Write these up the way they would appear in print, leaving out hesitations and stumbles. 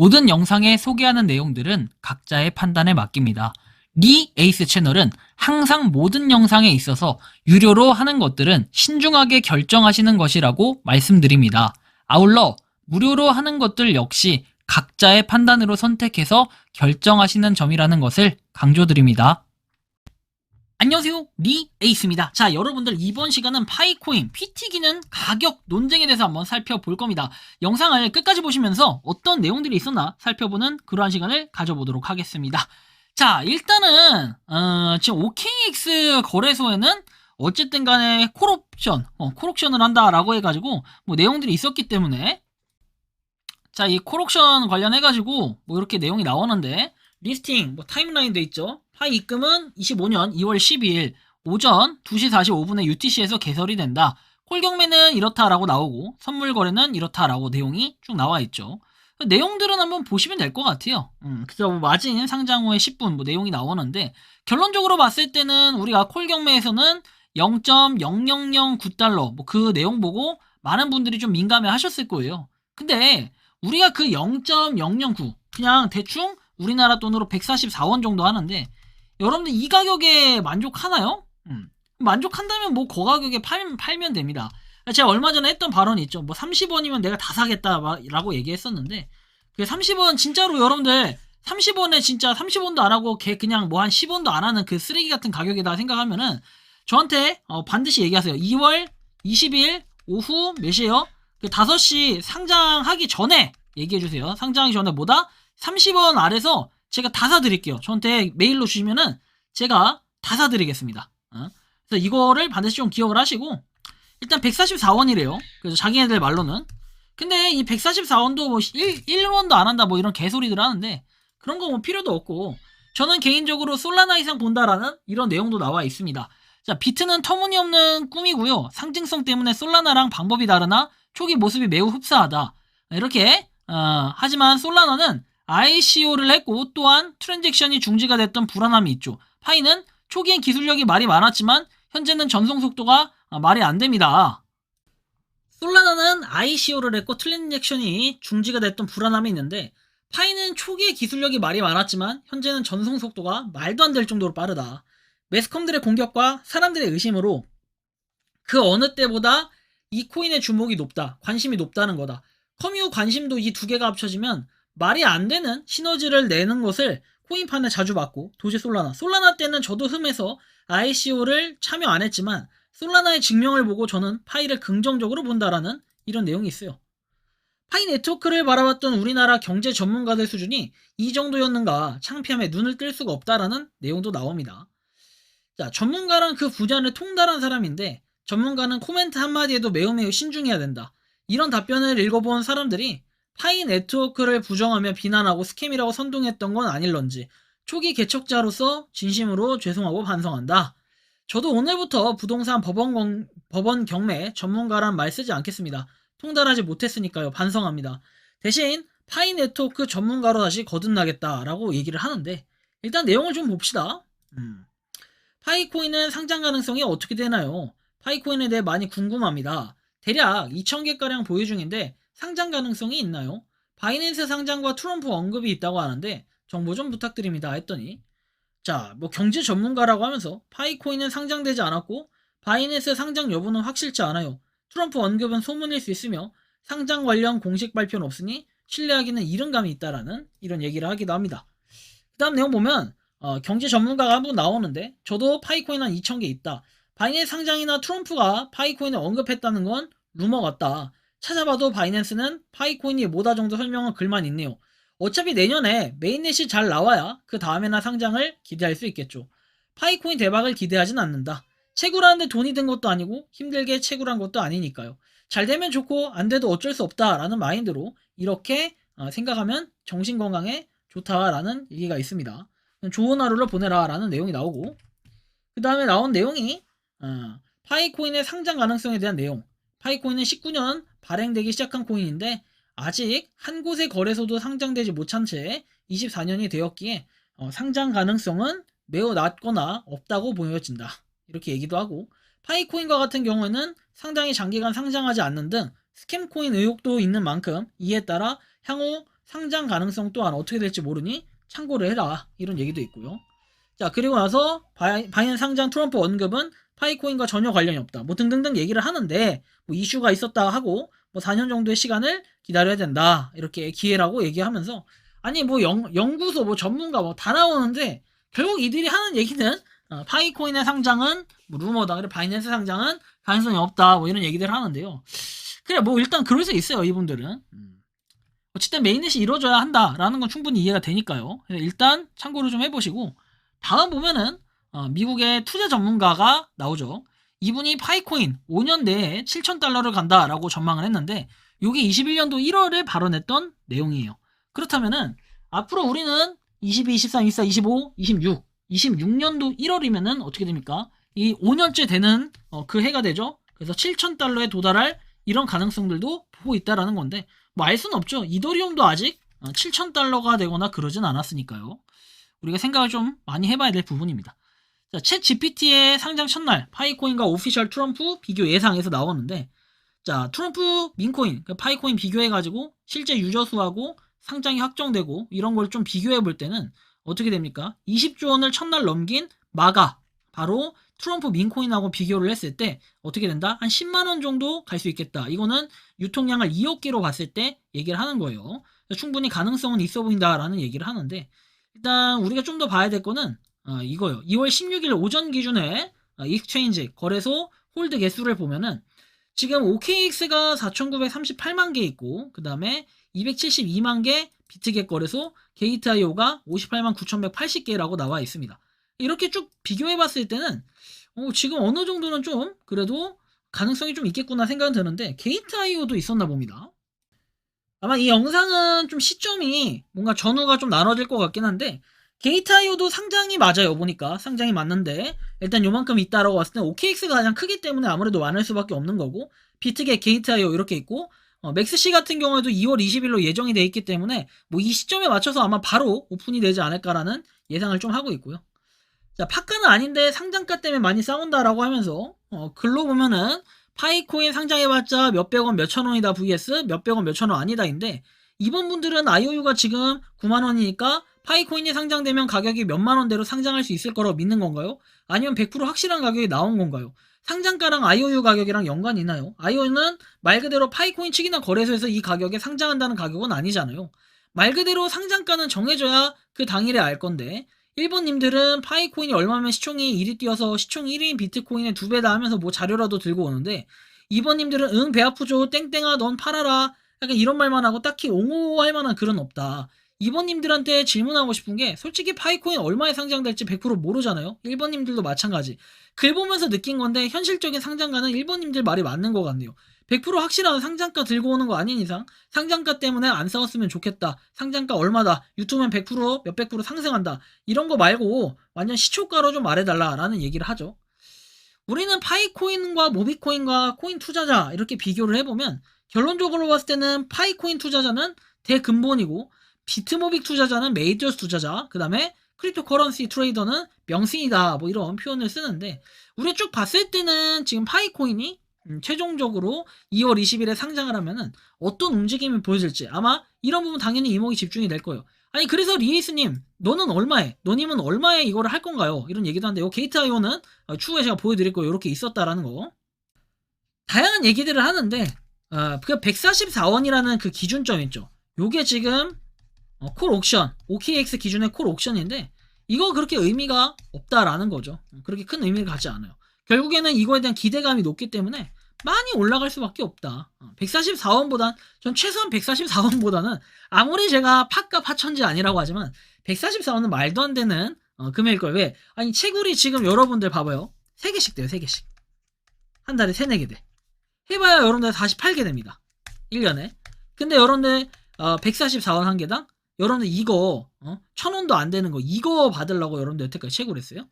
모든 영상에 소개하는 내용들은 각자의 판단에 맡깁니다. 리 에이스 채널은 항상 모든 영상에 있어서 유료로 하는 것들은 신중하게 결정하시는 것이라고 말씀드립니다. 아울러 무료로 하는 것들 역시 각자의 판단으로 선택해서 결정하시는 점이라는 것을 강조드립니다. 안녕하세요, 리 에이스입니다. 자, 여러분들 이번 시간은 파이코인 PT 기능 가격 논쟁에 대해서 한번 살펴볼 겁니다. 영상을 끝까지 보시면서 어떤 내용들이 있었나 살펴보는 그러한 시간을 가져보도록 하겠습니다. 자, 일단은 지금 OKX 거래소에는 어쨌든 간에 콜옵션을 한다라고 해가지고 뭐 내용들이 있었기 때문에, 자, 이 콜옵션 관련해가지고 뭐 이렇게 내용이 나오는데, 리스팅 뭐 타임라인도 있죠. 파이 입금은 25년 2월 12일 오전 2시 45분에 UTC에서 개설이 된다. 콜 경매는 이렇다라고 나오고 선물 거래는 이렇다라고 내용이 쭉 나와 있죠. 내용들은 한번 보시면 될 것 같아요. 그래서 뭐 마진 상장 후에 10분 뭐 내용이 나오는데, 결론적으로 봤을 때는 우리가 콜 경매에서는 0.0009달러 뭐 그 내용 보고 많은 분들이 좀 민감해 하셨을 거예요. 근데 우리가 그 0.009 그냥 대충 우리나라 돈으로 144원 정도 하는데, 여러분들 이 가격에 만족하나요? 만족한다면 뭐 그 가격에 팔면 됩니다. 제가 얼마 전에 했던 발언이 있죠. 뭐 30원이면 내가 다 사겠다라고 얘기했었는데, 그 30원 진짜로 여러분들 30원에 진짜 30원도 안 하고 걔 그냥 뭐 한 10원도 안 하는 그 쓰레기 같은 가격이다 생각하면은 저한테 반드시 얘기하세요. 2월 20일 오후 몇 시에요? 그 5시 상장하기 전에 얘기해주세요. 상장하기 전에 뭐다? 30원 아래서 제가 다 사드릴게요. 저한테 메일로 주시면은 제가 다 사드리겠습니다. 그래서 이거를 반드시 좀 기억을 하시고, 일단 144원이래요. 그래서 자기네들 말로는. 근데 이 144원도 뭐 1원도 안 한다 뭐 이런 개소리들 하는데, 그런 거 뭐 필요도 없고, 저는 개인적으로 솔라나 이상 본다라는 이런 내용도 나와 있습니다. 자, 비트는 터무니없는 꿈이고요. 상징성 때문에 솔라나랑 방법이 다르나 초기 모습이 매우 흡사하다. 이렇게 하지만 솔라나는 ICO를 했고 또한 트랜잭션이 중지가 됐던 불안함이 있죠. 파이는 초기엔 기술력이 말이 많았지만 현재는 전송 속도가 말이 안 됩니다. 솔라나는 ICO를 했고 트랜잭션이 중지가 됐던 불안함이 있는데, 파이는 초기에 기술력이 말이 많았지만 현재는 전송 속도가 말도 안 될 정도로 빠르다. 매스컴들의 공격과 사람들의 의심으로 그 어느 때보다 이 코인의 주목이 높다, 관심이 높다는 거다. 커뮤 관심도 이 두 개가 합쳐지면 말이 안 되는 시너지를 내는 것을 코인판에 자주 봤고, 도시 솔라나 때는 저도 흠해서 ICO를 참여 안 했지만 솔라나의 증명을 보고 저는 파이를 긍정적으로 본다라는 이런 내용이 있어요. 파이 네트워크를 바라봤던 우리나라 경제 전문가들 수준이 이 정도였는가 창피함에 눈을 뜰 수가 없다라는 내용도 나옵니다. 자, 전문가란 그 분야를 통달한 사람인데, 전문가는 코멘트 한마디에도 매우 신중해야 된다. 이런 답변을 읽어본 사람들이 파이 네트워크를 부정하며 비난하고 스캠이라고 선동했던 건 아닐런지 초기 개척자로서 진심으로 죄송하고 반성한다. 저도 오늘부터 부동산 법원 경매 전문가란 말 쓰지 않겠습니다. 통달하지 못했으니까요. 반성합니다. 대신 파이 네트워크 전문가로 다시 거듭나겠다라고 얘기를 하는데, 일단 내용을 좀 봅시다. 파이코인은 상장 가능성이 어떻게 되나요? 파이코인에 대해 많이 궁금합니다. 대략 2,000개가량 보유 중인데 상장 가능성이 있나요? 바이낸스 상장과 트럼프 언급이 있다고 하는데 정보 좀 부탁드립니다 했더니, 자, 뭐 경제 전문가라고 하면서 파이코인은 상장되지 않았고 바이낸스 상장 여부는 확실치 않아요. 트럼프 언급은 소문일 수 있으며 상장 관련 공식 발표는 없으니 신뢰하기는 이른 감이 있다라는 이런 얘기를 하기도 합니다. 그 다음 내용 보면 경제 전문가가 한 분 나오는데, 저도 파이코인 한 2,000개 있다. 바이낸스 상장이나 트럼프가 파이코인을 언급했다는 건 루머 같다. 찾아봐도 바이낸스는 파이코인이 뭐다 정도 설명한 글만 있네요. 어차피 내년에 메인넷이 잘 나와야 그 다음에나 상장을 기대할 수 있겠죠. 파이코인 대박을 기대하진 않는다. 채굴하는데 돈이 든 것도 아니고 힘들게 채굴한 것도 아니니까요. 잘 되면 좋고 안 돼도 어쩔 수 없다라는 마인드로 이렇게 생각하면 정신건강에 좋다라는 얘기가 있습니다. 좋은 하루를 보내라 라는 내용이 나오고, 그 다음에 나온 내용이 파이코인의 상장 가능성에 대한 내용. 파이코인은 19년 발행되기 시작한 코인인데 아직 한 곳의 거래소도 상장되지 못한 채 24년이 되었기에 상장 가능성은 매우 낮거나 없다고 보여진다. 이렇게 얘기도 하고, 파이코인과 같은 경우에는 상당히 장기간 상장하지 않는 등 스캠코인 의혹도 있는 만큼 이에 따라 향후 상장 가능성 또한 어떻게 될지 모르니 참고를 해라. 이런 얘기도 있고요. 자, 그리고 나서 바이낸스 상장 트럼프 언급은 파이코인과 전혀 관련이 없다. 뭐 등등등 얘기를 하는데 뭐 이슈가 있었다 하고 뭐 4년 정도의 시간을 기다려야 된다. 이렇게 기회라고 얘기하면서 아니 뭐 연구소 뭐 전문가 뭐 다 나오는데 결국 이들이 하는 얘기는 파이코인의 상장은 뭐 루머다. 그리고 바이낸스 상장은 가능성이 없다. 뭐 이런 얘기들 하는데요. 그래 뭐 일단 그럴 수 있어요. 이분들은. 어쨌든 메인넷이 이루어져야 한다라는 건 충분히 이해가 되니까요. 일단 참고를 좀 해보시고 다음 보면은 미국의 투자 전문가가 나오죠. 이분이 파이코인 5년 내에 7,000달러를 간다라고 전망을 했는데 이게 21년도 1월에 발언했던 내용이에요. 그렇다면은 앞으로 우리는 22, 23, 24, 25, 26년도 1월이면은 어떻게 됩니까? 이 5년째 되는 그 해가 되죠. 그래서 7,000달러에 도달할 이런 가능성들도 보고 있다라는 건데 뭐 알 수는 없죠. 이더리움도 아직 7,000달러가 되거나 그러진 않았으니까요. 우리가 생각을 좀 많이 해봐야 될 부분입니다. 자, 챗 GPT의 상장 첫날 파이코인과 오피셜 트럼프 비교 예상에서 나오는데 자, 트럼프 민코인, 파이코인 비교해가지고 실제 유저 수하고 상장이 확정되고 이런 걸 좀 비교해 볼 때는 어떻게 됩니까? 20조 원을 첫날 넘긴 마가 바로 트럼프 민코인하고 비교를 했을 때 어떻게 된다? 한 10만 원 정도 갈 수 있겠다. 이거는 유통량을 2억 개로 봤을 때 얘기를 하는 거예요. 충분히 가능성은 있어 보인다라는 얘기를 하는데 일단 우리가 좀 더 봐야 될 거는 이거요. 2월 16일 오전 기준에 익스체인지 거래소 홀드 개수를 보면은 지금 OKX가 4,938만 개 있고 그 다음에 272만 개 비트겟 거래소 게이트.io가 58만 9,180개라고 나와 있습니다. 이렇게 쭉 비교해 봤을 때는 지금 어느 정도는 좀 그래도 가능성이 좀 있겠구나 생각은 드는데 게이트.io도 있었나 봅니다. 아마 이 영상은 좀 시점이 뭔가 전후가 좀 나눠질 것 같긴 한데 게이트.io도 상장이 맞아요. 보니까 상장이 맞는데 일단 요만큼 있다라고 봤을 때 OKX가 가장 크기 때문에 아무래도 많을 수밖에 없는 거고 비트겟 게이트.io 이렇게 있고 맥스시 같은 경우에도 2월 20일로 예정이 돼 있기 때문에 뭐 이 시점에 맞춰서 아마 바로 오픈이 되지 않을까라는 예상을 좀 하고 있고요. 자, 파카는 아닌데 상장가 때문에 많이 싸운다라고 하면서 글로 보면은 파이코인 상장해봤자 몇백원 몇천원이다 vs 몇백원 몇천원 아니다인데 이번 분들은 IOU가 지금 9만원이니까 파이코인이 상장되면 가격이 몇만원대로 상장할 수 있을 거라고 믿는 건가요? 아니면 100% 확실한 가격이 나온 건가요? 상장가랑 IOU 가격이랑 연관이 있나요? IOU는 말 그대로 파이코인 측이나 거래소에서 이 가격에 상장한다는 가격은 아니잖아요. 말 그대로 상장가는 정해져야 그 당일에 알 건데 일본님들은 파이코인이 얼마면 시총이 1위 뛰어서 시총 1위인 비트코인의 2배다 하면서 뭐 자료라도 들고 오는데 이번님들은 응 배 아프죠 땡땡아 넌 팔아라 약간 이런 말만 하고 딱히 옹호할 만한 글은 없다. 이번님들한테 질문하고 싶은 게 솔직히 파이코인 얼마에 상장될지 100% 모르잖아요. 1번님들도 마찬가지. 글 보면서 느낀 건데 현실적인 상장가는 1번님들 말이 맞는 것 같네요. 100% 확실한 상장가 들고 오는 거 아닌 이상 상장가 때문에 안 싸웠으면 좋겠다. 상장가 얼마다. 유튜브는 100% 몇백 프로 상승한다. 이런 거 말고 완전 시초가로 좀 말해달라라는 얘기를 하죠. 우리는 파이코인과 모비코인과 코인 투자자 이렇게 비교를 해보면 결론적으로 봤을 때는 파이코인 투자자는 대근본이고 비트모빅 투자자는 메이저스 투자자 그 다음에 크립토 커런시 트레이더는 명승이다 뭐 이런 표현을 쓰는데 우리가 쭉 봤을 때는 지금 파이코인이 최종적으로 2월 20일에 상장을 하면은 어떤 움직임을 보여줄지 아마 이런 부분 당연히 이목이 집중이 될 거예요. 아니 그래서 리에이스님 너는 얼마에 너님은 얼마에 이거를 할 건가요? 이런 얘기도 한데요. 게이트.io는 추후에 제가 보여드릴 거예요. 이렇게 있었다라는 거 다양한 얘기들을 하는데 그 144원이라는 그 기준점 있죠. 요게 지금 콜 옥션 OKX 기준의 콜 옥션인데 이거 그렇게 의미가 없다라는 거죠. 그렇게 큰 의미를 갖지 않아요. 결국에는 이거에 대한 기대감이 높기 때문에 많이 올라갈 수밖에 없다. 144원보단 전 최소한 144원보다는 아무리 제가 팥값 하천지 아니라고 하지만 144원은 말도 안 되는 금액일 거예요. 왜? 아니 채굴이 지금 여러분들 봐봐요. 3개씩 돼요. 3개씩. 한 달에 3, 4개 돼. 해봐야 여러분들 48개 됩니다. 1년에. 근데 여러분들 144원 한 개당 여러분들 이거 1,000원도 안 되는 거 이거 받으려고 여러분들 여태까지 채굴했어요?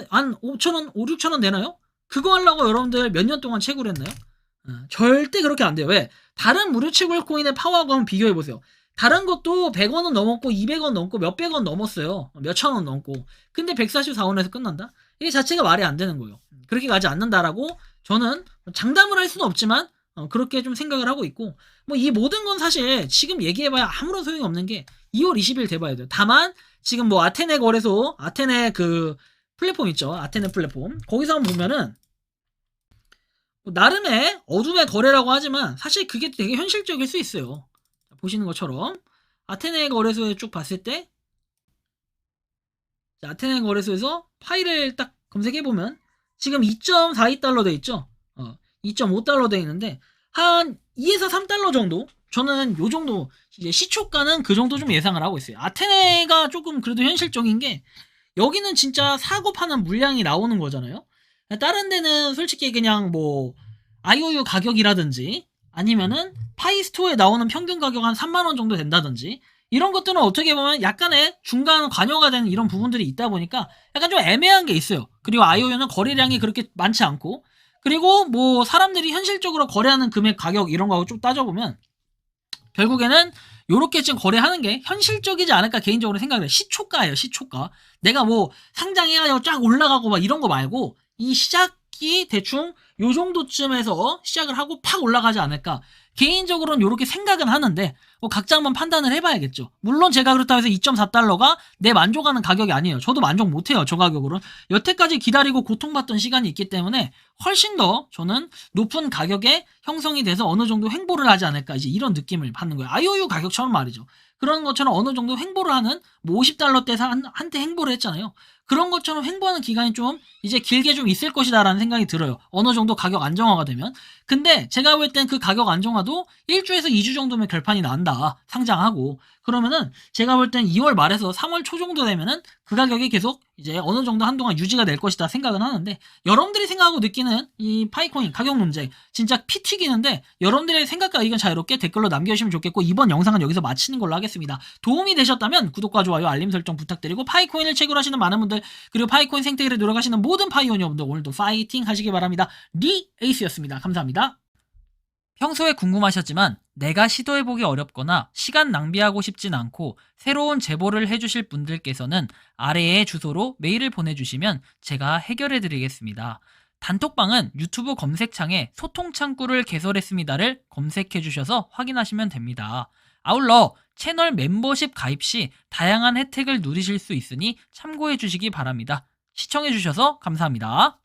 한 5,000원, 5, 6,000원 되나요? 그거 하려고 여러분들 몇 년 동안 채굴했나요? 절대 그렇게 안 돼요. 왜? 다른 무료 채굴 코인의 파워하고 한번 비교해보세요. 다른 것도 100원은 넘었고 200원 넘고 몇백 원 넘었어요. 몇천 원 넘고. 근데 144원에서 끝난다? 이게 자체가 말이 안 되는 거예요. 그렇게 가지 않는다라고 저는 장담을 할 수는 없지만 그렇게 좀 생각을 하고 있고, 뭐 이 모든 건 사실 지금 얘기해봐야 아무런 소용이 없는 게 2월 20일 돼봐야 돼요. 다만 지금 뭐 아테네 거래소, 아테네 그 플랫폼 있죠. 아테네 플랫폼. 거기서 한번 보면은 뭐 나름의 어둠의 거래라고 하지만 사실 그게 되게 현실적일 수 있어요. 보시는 것처럼 아테네 거래소에 쭉 봤을 때 아테네 거래소에서 파일을 딱 검색해보면 지금 2.42달러 돼 있죠. 2.5달러 돼 있는데 한 2에서 3달러 정도? 저는 요 정도 이제 시초가는 그 정도 좀 예상을 하고 있어요. 아테네가 조금 그래도 현실적인 게 여기는 진짜 사고 파는 물량이 나오는 거잖아요. 다른 데는 솔직히 그냥 뭐 IOU 가격이라든지 아니면은 파이스토어에 나오는 평균 가격 한 3만 원 정도 된다든지 이런 것들은 어떻게 보면 약간의 중간 관여가 되는 이런 부분들이 있다 보니까 약간 좀 애매한 게 있어요. 그리고 IOU는 거래량이 그렇게 많지 않고 그리고 뭐 사람들이 현실적으로 거래하는 금액 가격 이런 거하고 좀 따져보면 결국에는 요렇게 지금 거래하는 게 현실적이지 않을까 개인적으로 생각을 해요. 시초가예요, 시초가. 내가 뭐 상장해야 쫙 올라가고 막 이런 거 말고 이 시작이 대충 요 정도쯤에서 시작을 하고 팍 올라가지 않을까. 개인적으로는 요렇게 생각은 하는데 뭐 각자 한번 판단을 해봐야겠죠. 물론 제가 그렇다고 해서 2.4달러가 내 만족하는 가격이 아니에요. 저도 만족 못해요, 저 가격으로는. 여태까지 기다리고 고통받던 시간이 있기 때문에 훨씬 더 저는 높은 가격에 형성이 돼서 어느 정도 횡보를 하지 않을까 이제 이런 느낌을 받는 거예요. IOU 가격처럼 말이죠. 그런 것처럼 어느 정도 횡보를 하는 뭐 50달러대 한때 횡보를 했잖아요. 그런 것처럼 횡보하는 기간이 좀 이제 길게 좀 있을 것이다라는 생각이 들어요. 어느 정도 가격 안정화가 되면. 근데 제가 볼 땐 그 가격 안정화도 1주에서 2주 정도면 결판이 난다. 상장하고. 그러면은 제가 볼 땐 2월 말에서 3월 초 정도 되면은 그 가격이 계속 이제 어느 정도 한동안 유지가 될 것이다 생각은 하는데 여러분들이 생각하고 느끼는 이 파이코인 가격 논쟁 진짜 피 튀기는데 여러분들의 생각과 의견 자유롭게 댓글로 남겨주시면 좋겠고 이번 영상은 여기서 마치는 걸로 하겠습니다. 도움이 되셨다면 구독과 좋아요 알림 설정 부탁드리고 파이코인을 채굴하시는 많은 분들 그리고 파이코인 생태계를 노력하시는 모든 파이오니 여러분들 오늘도 파이팅 하시기 바랍니다. 리 에이스였습니다. 감사합니다. 평소에 궁금하셨지만 내가 시도해보기 어렵거나 시간 낭비하고 싶진 않고 새로운 제보를 해주실 분들께서는 아래의 주소로 메일을 보내주시면 제가 해결해드리겠습니다. 단톡방은 유튜브 검색창에 소통창구를 개설했습니다를 검색해주셔서 확인하시면 됩니다. 아울러 채널 멤버십 가입 시 다양한 혜택을 누리실 수 있으니 참고해주시기 바랍니다. 시청해주셔서 감사합니다.